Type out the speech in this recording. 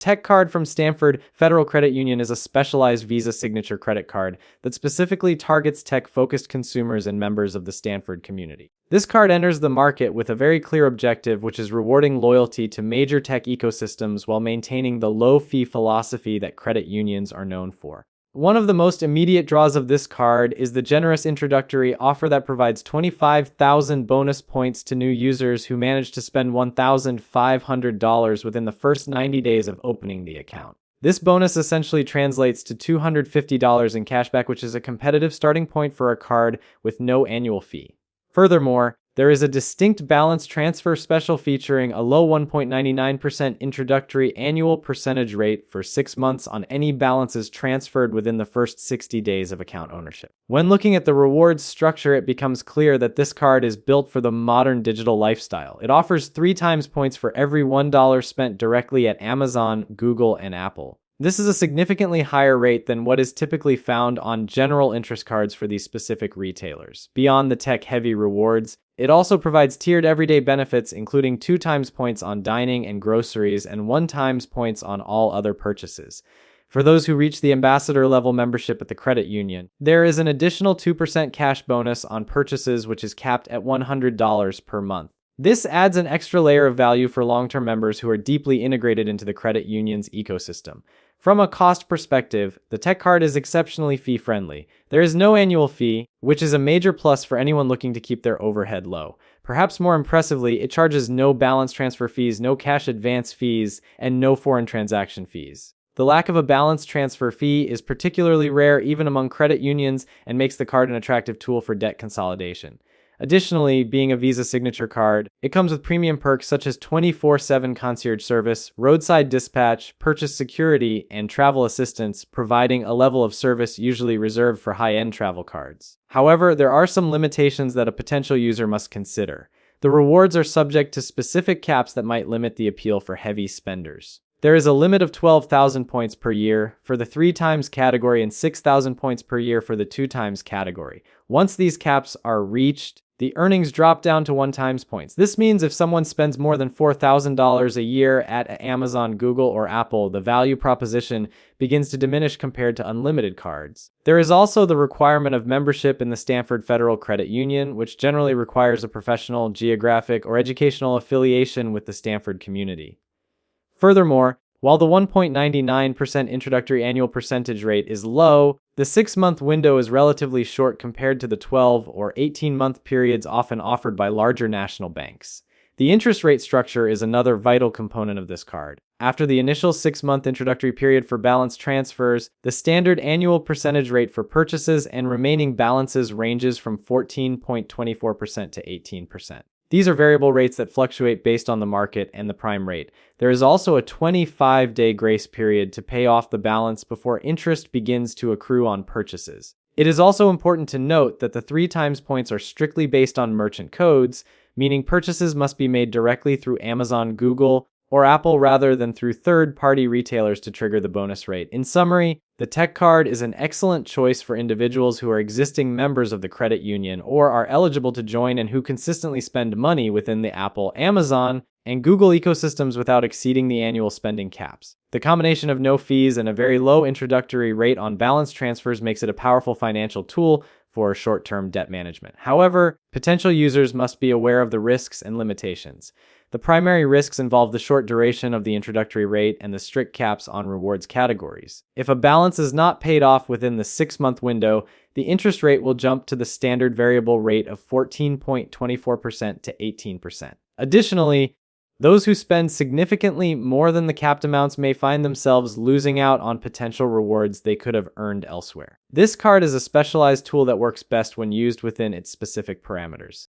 Tech Card from Stanford Federal Credit Union is a specialized Visa signature credit card that specifically targets tech-focused consumers and members of the Stanford community. This card enters the market with a very clear objective, which is rewarding loyalty to major tech ecosystems while maintaining the low-fee philosophy that credit unions are known for. One of the most immediate draws of this card is the generous introductory offer that provides 25,000 bonus points to new users who manage to spend $1,500 within the first 90 days of opening the account. This bonus essentially translates to $250 in cashback, which is a competitive starting point for a card with no annual fee. Furthermore, there is a distinct balance transfer special featuring a low 1.99% introductory annual percentage rate for 6 months on any balances transferred within the first 60 days of account ownership. When looking at the rewards structure, it becomes clear that this card is built for the modern digital lifestyle. It offers 3 times points for every $1 spent directly at Amazon, Google, and Apple. This is a significantly higher rate than what is typically found on general interest cards for these specific retailers. Beyond the tech-heavy rewards, it also provides tiered everyday benefits, including 2 times points on dining and groceries and 1 times points on all other purchases. For those who reach the ambassador level membership at the credit union, there is an additional 2% cash bonus on purchases, which is capped at $100 per month. This adds an extra layer of value for long-term members who are deeply integrated into the credit union's ecosystem. From a cost perspective, the Tech Card is exceptionally fee-friendly. There is no annual fee, which is a major plus for anyone looking to keep their overhead low. Perhaps more impressively, it charges no balance transfer fees, no cash advance fees, and no foreign transaction fees. The lack of a balance transfer fee is particularly rare even among credit unions and makes the card an attractive tool for debt consolidation. Additionally, being a Visa signature card, it comes with premium perks such as 24/7 concierge service, roadside dispatch, purchase security, and travel assistance, providing a level of service usually reserved for high-end travel cards. However, there are some limitations that a potential user must consider. The rewards are subject to specific caps that might limit the appeal for heavy spenders. There is a limit of 12,000 points per year for the 3 times category and 6,000 points per year for the 2 times category. Once these caps are reached, the earnings drop down to 1 times points. This means if someone spends more than $4,000 a year at Amazon, Google, or Apple, the value proposition begins to diminish compared to unlimited cards. There is also the requirement of membership in the Stanford Federal Credit Union, which generally requires a professional, geographic, or educational affiliation with the Stanford community. Furthermore, while the 1.99% introductory annual percentage rate is low, the 6-month window is relatively short compared to the 12 or 18-month periods often offered by larger national banks. The interest rate structure is another vital component of this card. After the initial 6-month introductory period for balance transfers, the standard annual percentage rate for purchases and remaining balances ranges from 14.24% to 18%. These are variable rates that fluctuate based on the market and the prime rate. There is also a 25-day grace period to pay off the balance before interest begins to accrue on purchases. It is also important to note that the 3 times points are strictly based on merchant codes, meaning purchases must be made directly through Amazon, Google, or Apple rather than through third-party retailers to trigger the bonus rate. In summary, the Tech Card is an excellent choice for individuals who are existing members of the credit union or are eligible to join and who consistently spend money within the Apple, Amazon, and Google ecosystems without exceeding the annual spending caps. The combination of no fees and a very low introductory rate on balance transfers makes it a powerful financial tool for short-term debt management. However, potential users must be aware of the risks and limitations. The primary risks involve the short duration of the introductory rate and the strict caps on rewards categories. If a balance is not paid off within the 6-month window, the interest rate will jump to the standard variable rate of 14.24% to 18%. Additionally, those who spend significantly more than the capped amounts may find themselves losing out on potential rewards they could have earned elsewhere. This card is a specialized tool that works best when used within its specific parameters.